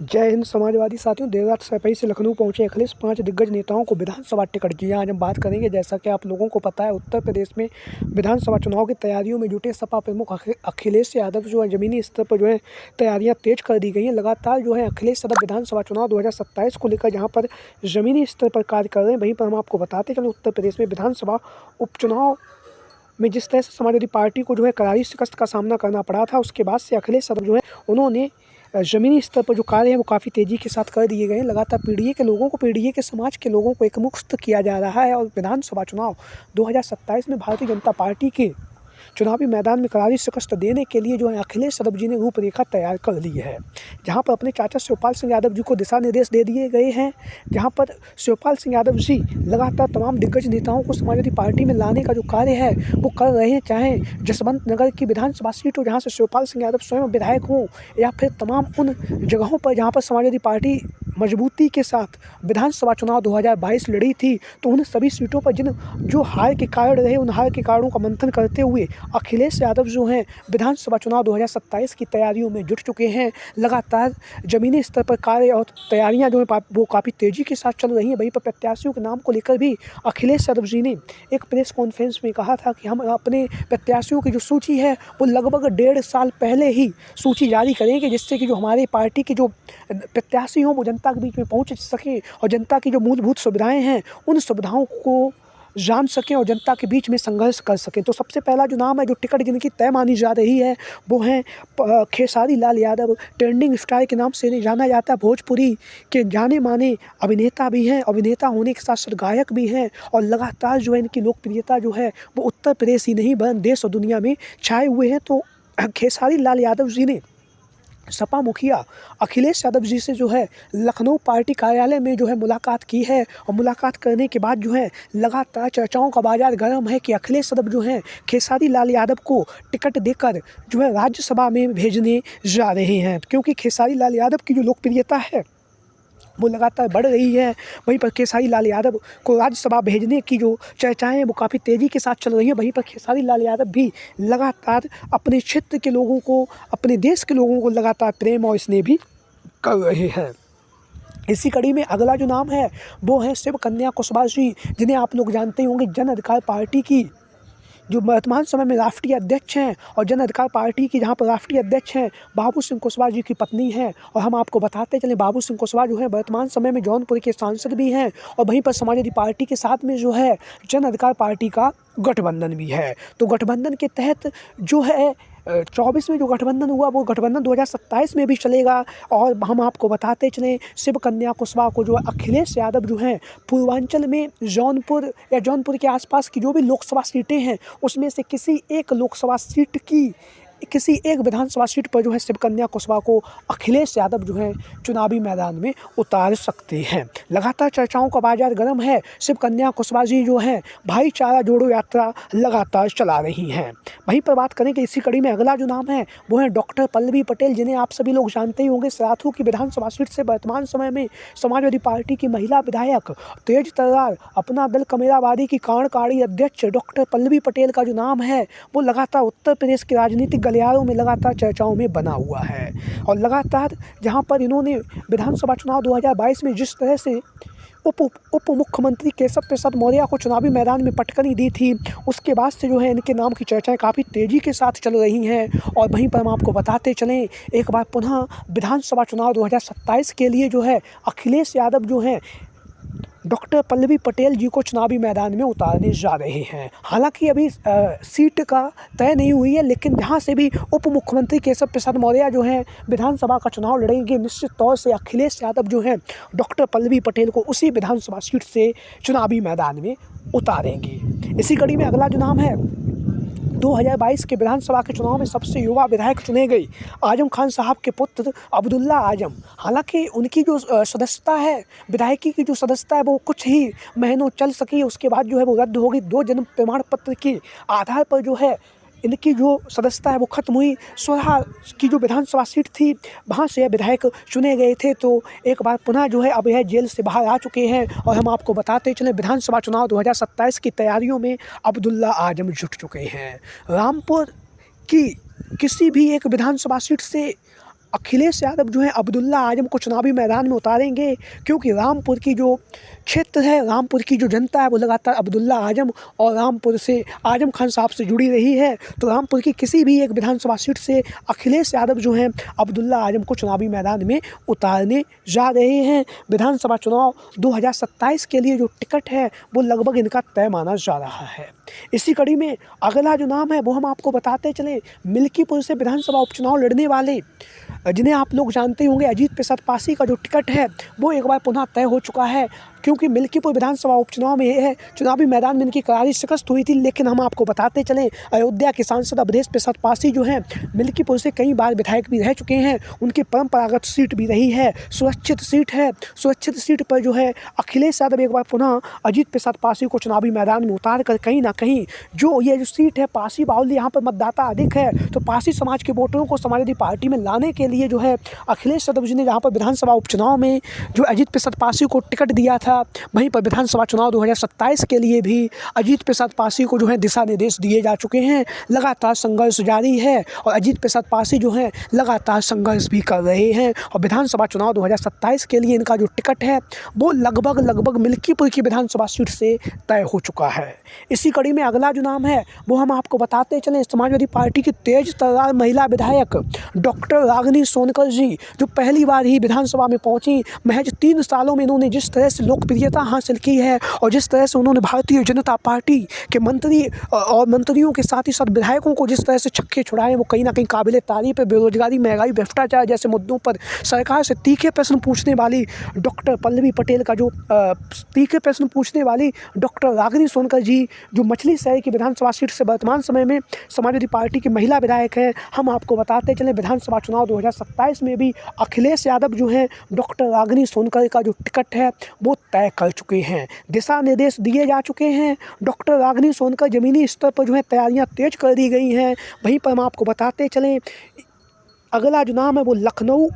जय हिंद समाजवादी साथियों। देर रात सफाई से लखनऊ पहुंचे अखिलेश, 5 दिग्गज नेताओं को विधानसभा टिकट दिया। आज हम बात करेंगे, जैसा कि आप लोगों को पता है, उत्तर प्रदेश में विधानसभा चुनाव की तैयारियों में जुटे सपा प्रमुख अखिलेश यादव जो है ज़मीनी स्तर पर जो है तैयारियां तेज कर दी गई हैं। लगातार जो है अखिलेश यादव विधानसभा चुनाव 2027 को लेकर जहाँ पर ज़मीनी स्तर पर कार्य कर रहे हैं, वहीं पर हम आपको बताते चलें उत्तर प्रदेश में विधानसभा उपचुनाव में जिस तरह से समाजवादी पार्टी को जो है करारी शिकस्त का सामना करना पड़ा था, उसके बाद से अखिलेश यादव जो है उन्होंने ज़मीनी स्तर पर जो कार्य है वो काफ़ी तेज़ी के साथ कर दिए गए हैं। लगातार पीडीए के लोगों को, पीडीए के समाज के लोगों को एकमुश्त किया जा रहा है और विधानसभा चुनाव 2027 में भारतीय जनता पार्टी के चुनावी मैदान में करारी शिकस्त देने के लिए जो है अखिलेश यादव जी ने रूपरेखा तैयार कर ली है। जहां पर अपने चाचा शिवपाल सिंह यादव जी को दिशा निर्देश दे दिए गए हैं, जहां पर शिवपाल सिंह यादव जी लगातार तमाम दिग्गज नेताओं को समाजवादी पार्टी में लाने का जो कार्य है वो कर रहे हैं। चाहे जसवंत नगर की विधानसभा सीट हो जहाँ से शिवपाल सिंह यादव स्वयं विधायक हों, या फिर तमाम उन जगहों पर जहाँ पर समाजवादी पार्टी मजबूती के साथ विधानसभा चुनाव 2022 लड़ी थी, तो उन सभी सीटों पर जो हार के कारण रहे, उन हार के कारणों का मंथन करते हुए अखिलेश यादव जो हैं विधानसभा चुनाव 2027 की तैयारियों में जुट चुके हैं। लगातार ज़मीनी स्तर पर कार्य और तैयारियां जो है वो काफ़ी तेज़ी के साथ चल रही हैं। वहीं पर प्रत्याशियों के नाम को लेकर भी अखिलेश यादव जी ने एक प्रेस कॉन्फ्रेंस में कहा था कि हम अपने प्रत्याशियों की जो सूची है वो लगभग 1.5 साल पहले ही सूची जारी करेंगे, जिससे कि जो हमारे पार्टी के जो प्रत्याशी हों वो जनता के बीच में पहुंच सकें और जनता की जो मूलभूत सुविधाएं हैं उन सुविधाओं को जान सकें और जनता के बीच में संघर्ष कर सकें। तो सबसे पहला जो नाम है, जो टिकट जिनकी तय मानी जा रही है, वो हैं खेसारी लाल यादव। ट्रेंडिंग स्टार के नाम से इन्हें जाना जाता है। भोजपुरी के जाने माने अभिनेता भी हैं, अभिनेता होने के साथ साथ गायक भी हैं, और लगातार जो है इनकी लोकप्रियता जो है वो उत्तर प्रदेश ही नहीं बल्कि देश और दुनिया में छाए हुए हैं। तो खेसारी लाल यादव जी ने सपा मुखिया अखिलेश यादव जी से जो है लखनऊ पार्टी कार्यालय में जो है मुलाकात की है, और मुलाकात करने के बाद जो है लगातार चर्चाओं का बाजार गर्म है कि अखिलेश यादव जो है खेसारी लाल यादव को टिकट देकर जो है राज्यसभा में भेजने जा रहे हैं, क्योंकि खेसारी लाल यादव की जो लोकप्रियता है वो लगातार बढ़ रही है। वहीं पर खेसारी लाल यादव को राज्यसभा भेजने की जो चर्चाएं हैं वो काफ़ी तेज़ी के साथ चल रही हैं। वहीं पर खेसारी लाल यादव भी लगातार अपने क्षेत्र के लोगों को, अपने देश के लोगों को लगातार प्रेम और स्नेह भी कर रहे हैं। इसी कड़ी में अगला जो नाम है वो है शिव कन्या कुशवाहा जी, जिन्हें आप लोग जानते होंगे जन अधिकार पार्टी की जो वर्तमान समय में राष्ट्रीय अध्यक्ष हैं, और जन अधिकार पार्टी की जहां पर राष्ट्रीय अध्यक्ष हैं बाबू सिंह कुशवाहा जी की पत्नी हैं। और हम आपको बताते चलें, बाबू सिंह कुशवाहा जो है वर्तमान समय में जौनपुर के सांसद भी हैं, और वहीं पर समाजवादी पार्टी के साथ में जो है जन अधिकार पार्टी का गठबंधन भी है। तो गठबंधन के तहत जो है 24 में जो गठबंधन हुआ वो गठबंधन 2027 में भी चलेगा। और हम आपको बताते चलें, शिव कन्या कुशवाहा को जो अखिलेश यादव जो हैं पूर्वांचल में जौनपुर या जौनपुर के आसपास की जो भी लोकसभा सीटें हैं उसमें से किसी एक लोकसभा सीट की, किसी एक विधानसभा सीट पर जो है शिव कन्या कुशवाहा को अखिलेश यादव जो है चुनावी मैदान में उतार सकते हैं। लगातार चर्चाओं का बाजार गर्म है। शिव कन्या कुशवाहा जी जो हैं भाईचारा जोड़ो यात्रा लगातार चला रही हैं। वहीं पर बात करें कि इसी कड़ी में अगला जो नाम है वो है डॉक्टर पल्लवी पटेल, जिन्हें आप सभी लोग जानते ही होंगे। सराथू की विधानसभा सीट से वर्तमान समय में समाजवादी पार्टी की महिला विधायक, तेज तर्रार, अपना दल कमेरावादी की कार्यकारी अध्यक्ष डॉक्टर पल्लवी पटेल का जो नाम है वो लगातार उत्तर प्रदेश की राजनीतिक गलियारों में लगातार चर्चाओं में बना हुआ है। और लगातार जहां पर इन्होंने विधानसभा चुनाव 2022 में जिस तरह से उप मुख्यमंत्री केशव प्रसाद मौर्य को चुनावी मैदान में पटकनी दी थी, उसके बाद से जो है इनके नाम की चर्चाएं काफ़ी तेज़ी के साथ चल रही हैं। और वहीं पर हम आपको बताते चलें, एक बार पुनः विधानसभा चुनाव 2027 के लिए जो है अखिलेश यादव जो हैं डॉक्टर पल्लवी पटेल जी को चुनावी मैदान में उतारने जा रहे हैं। हालांकि अभी सीट का तय नहीं हुई है, लेकिन जहां से भी उप मुख्यमंत्री केशव प्रसाद मौर्य जो हैं विधानसभा का चुनाव लड़ेंगे, निश्चित तौर से अखिलेश यादव जो हैं डॉक्टर पल्लवी पटेल को उसी विधानसभा सीट से चुनावी मैदान में उतारेंगे। इसी कड़ी में अगला जो नाम है 2022 के विधानसभा के चुनाव में सबसे युवा विधायक चुने गए आजम खान साहब के पुत्र अब्दुल्ला आजम। हालांकि उनकी जो सदस्यता है, विधायकी की जो सदस्यता है वो कुछ ही महीनों चल सकी, उसके बाद जो है वो रद्द हो गई। 2 जन्म प्रमाण पत्र के आधार पर जो है इनकी जो सदस्यता है वो ख़त्म हुई। सोरहा की जो विधानसभा सीट थी वहाँ से विधायक चुने गए थे, तो एक बार पुनः जो है अब यह जेल से बाहर आ चुके हैं। और हम आपको बताते चलें, विधानसभा चुनाव 2027 की तैयारियों में अब्दुल्ला आजम जुट चुके हैं। रामपुर की किसी भी एक विधानसभा सीट से अखिलेश यादव जो है अब्दुल्ला आजम को चुनावी मैदान में उतारेंगे, क्योंकि रामपुर की जो क्षेत्र है, रामपुर की जो जनता है वो लगातार अब्दुल्ला आजम और रामपुर से आजम खान साहब से जुड़ी रही है। तो रामपुर की किसी भी एक विधानसभा सीट से अखिलेश यादव जो हैं अब्दुल्ला आजम को चुनावी मैदान में उतारने जा रहे हैं। विधानसभा चुनाव 2027 के लिए जो टिकट है वो लगभग इनका तय माना जा रहा है। इसी कड़ी में अगला जो नाम है वो हम आपको बताते चले, मिल्कीपुर से विधानसभा उपचुनाव लड़ने वाले जिन्हें आप लोग जानते होंगे अजीत प्रसाद पासी का जो टिकट है वो एक बार पुनः तय हो चुका है, क्योंकि मिल्कीपुर विधानसभा उपचुनाव में यह चुनावी मैदान में इनकी करारी शिकस्त हुई थी। लेकिन हम आपको बताते चलें, अयोध्या के सांसद अवधेश प्रसाद पासी जो हैं मिल्कीपुर से कई बार विधायक भी रह चुके हैं, उनकी परंपरागत सीट भी रही है, सुरक्षित सीट है। सुरक्षित सीट पर जो है अखिलेश यादव एक बार पुनः अजीत प्रसाद पासी को चुनावी मैदान में उतार कर कहीं ना कहीं जो ये जो सीट है पासी बाहुल्य, यहाँ पर मतदाता अधिक है, तो पासी समाज के वोटरों को समाजवादी पार्टी में लाने के लिए जो है अखिलेश यादव जी ने जहाँ पर विधानसभा उपचुनाव में जो अजीत प्रसाद पासी को टिकट दिया था, वहीं पर विधानसभा चुनाव 2027 के लिए भी अजीत प्रसाद पासी को जो है दिशा निर्देश दिए जा चुके हैं। लगातार संघर्ष जारी है और अजीत प्रसाद पासी जो है लगातार संघर्ष भी कर रहे हैं और विधानसभा चुनाव 2027 के लिए इनका जो टिकट है वो लगभग मिल्कीपुर की विधानसभा सीट से तय हो चुका है। इसी कड़ी में अगला जो नाम है वो हम आपको बताते चलें, समाजवादी पार्टी की तेज तर्रार महिला विधायक डॉक्टर रागिनी सोनकर जी, जो पहली बार ही विधानसभा में पहुंची। महज 3 सालों में इन्होंने जिस तरह से लोकप्रियता हासिल की है और जिस तरह से उन्होंने भारतीय जनता पार्टी के मंत्री और मंत्रियों के साथ ही साथ विधायकों को जिस तरह से छक्के छुड़ाए, वो कहीं ना कहीं काबिल तारीफ है। बेरोजगारी, महंगाई, भ्रष्टाचार जैसे मुद्दों पर सरकार से तीखे प्रश्न पूछने वाली डॉक्टर पल्लवी पटेल का जो तीखे प्रश्न पूछने वाली डॉक्टर रागिनी सोनकर जी, जो मछली शहर की विधानसभा सीट से वर्तमान समय में समाजवादी पार्टी की महिला विधायक हैं। हम आपको बताते चलें, विधानसभा चुनाव 2027 में भी अखिलेश यादव जो हैं डॉक्टर रागिनी सोनकर का जो टिकट है वो तय कर चुके हैं, दिशा निर्देश दिए जा चुके हैं। डॉक्टर रागिनी सोनकर ज़मीनी स्तर पर जो है तैयारियां तेज कर दी गई हैं। वहीं पर हम आपको बताते चलें, अगला जो नाम है वो लखनऊ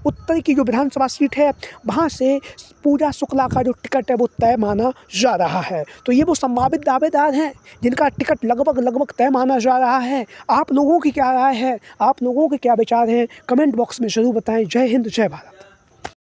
उत्तर की जो विधानसभा सीट है वहाँ से पूजा शुक्ला का जो टिकट है वो तय माना जा रहा है। तो ये वो संभावित दावेदार हैं जिनका टिकट लगभग तय माना जा रहा है। आप लोगों की क्या राय है, आप लोगों के क्या विचार हैं, कमेंट बॉक्स में ज़रूर बताएं। जय हिंद, जय भारत।